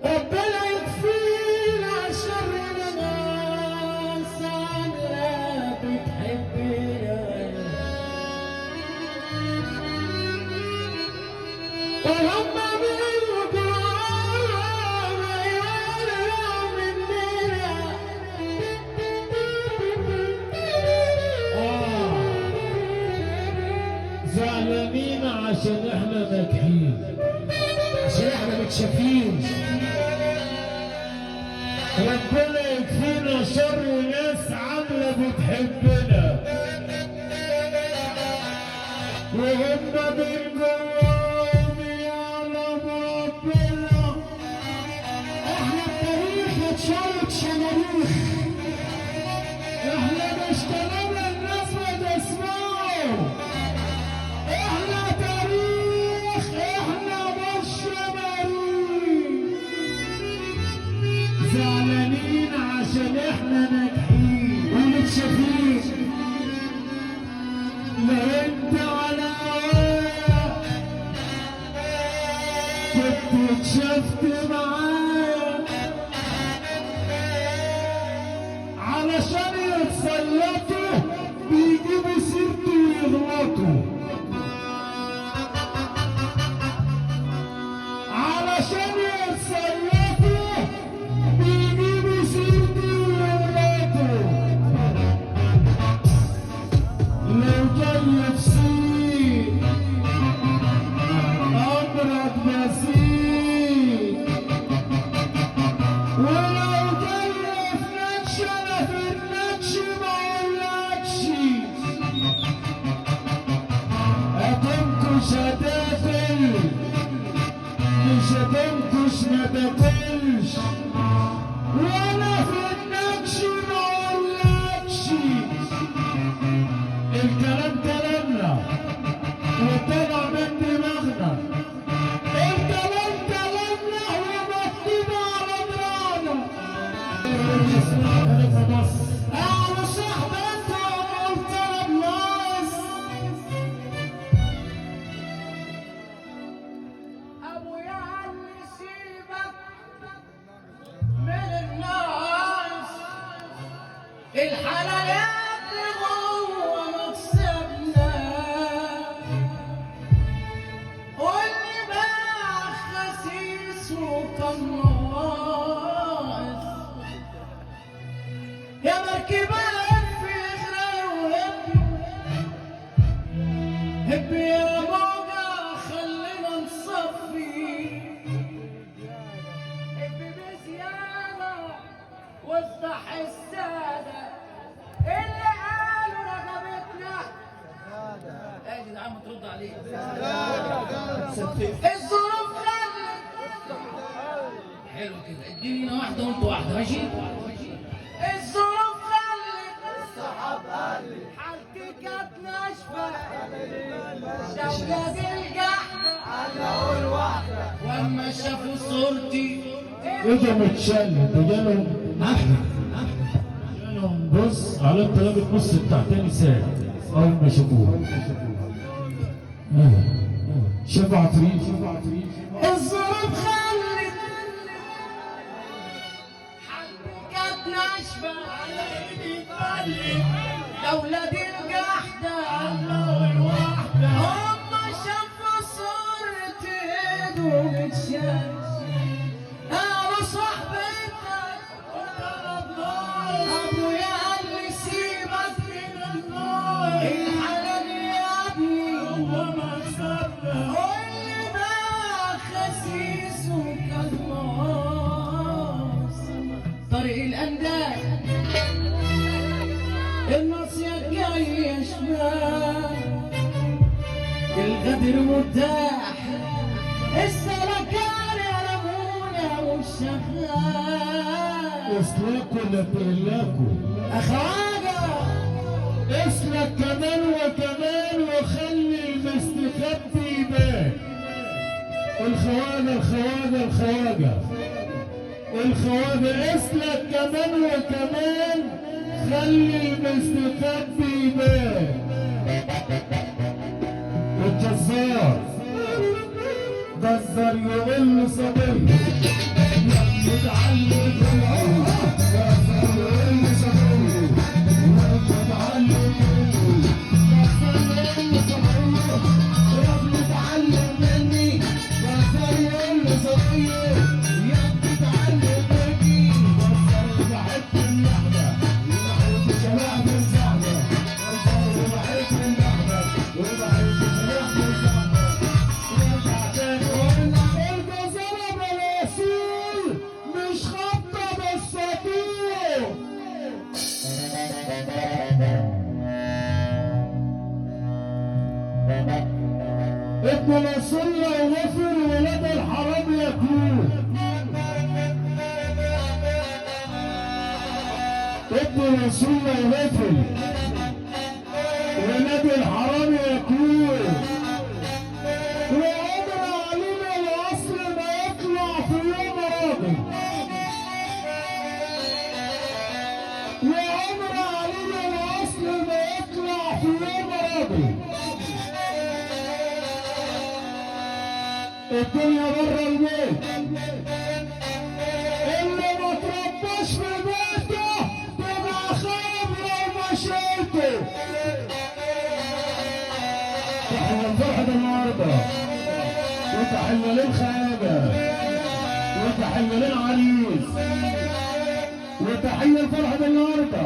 ربنا يكفينا شر الناس عنا بتحبنا وهم زعلانين عشان احنا ناجحين، عشان احنا متشافين. ربنا يكفينا شر ناس عامله بتحبنا وهم من جواهم يعلم ربنا. احنا التاريخ اتشالت شماريخ، احنا مش كلام الناس بتسمعه، احنا تاريخ، احنا مش شماريخ. زعلانين عشان احنا ناجحين ومتشافين. لا انت ولا هوايا كنت اتشافت معايا علشان يتسلطوا بيجيبوا سيرتي ويغلطوا، علشان يتسلطوا بيجيبوا سيرتي ويغلطوا. لو جاي في سيك امرك نسيك، ولو جاي في نكش انا في النكش مقولكش. هتنكش هتاكل، مش هتنكش ما تاكلش، وانا في النكش مقولكش. الكلام كلامنا وطلع من دماغنا، الكلام كلامنا ومكتوب على دراعنا. اعلى صاحبتها ومحترم ناس ابويا قال لي سيبك من الناس، الحلالات جوه مكسبنا، واللي باع خسيس وكان ناقص. يا مركبة في غرق هب يا موجة خلينا نصفي، هب بزيادة وافتح السادة اللي قالوا رقبتنا. ايه يا جدعان ما ترد عليه؟ الظروف خلت. حلو كده، اديني هنا واحدة وانت واحدة، ماشي؟ الظروف خلت، الصحاب قلت، حالتي كانت ناشفة، شولاد الجحدة علقوا الواحدة، واما شافوا صورتي ايه متشل ده جالهم جالهم. بص على الطلاب النص بتاع تاني ساعة اول ما شافوها شافوا عفريت. الظروف خلت حالتي كانت ناشفة، اولاد الجحدة علقوا الواحدة، هما شافوا صورتي ايده متشل. قالوا صاحبتك ابويا قال لي سيبك من النار، الحلال يا ابني هو مكسبنا، واللي باع خسيس وكان ناقص. طريق الانداد الناصية الجاية شمال، الغدر متاح، السلكان يا لمونة مش شغال. اسلك ولا تقلاكوا اخواجة، اسلك كمان وكمان وخلي المستخبي يبان. الخواجة الخواجة الخواجة الخواجة، اسلك كمان وكمان خلي المستخبي يبان. الجزار جزر يقول صبي يدي رسولنا يغفل ونادي الحرام يكون وعمر علينا الاصل ما يطلع في يوم راضي وعمر علينا الاصل ما يطلع في يوم راضي. الدنيا بره البيت اللي ما ترباش في بيته تبقى خايب لو مشيته. تحية الفرحة النهارده وتحية للخيابة وتحية للعريس وتحية الفرحة النهارده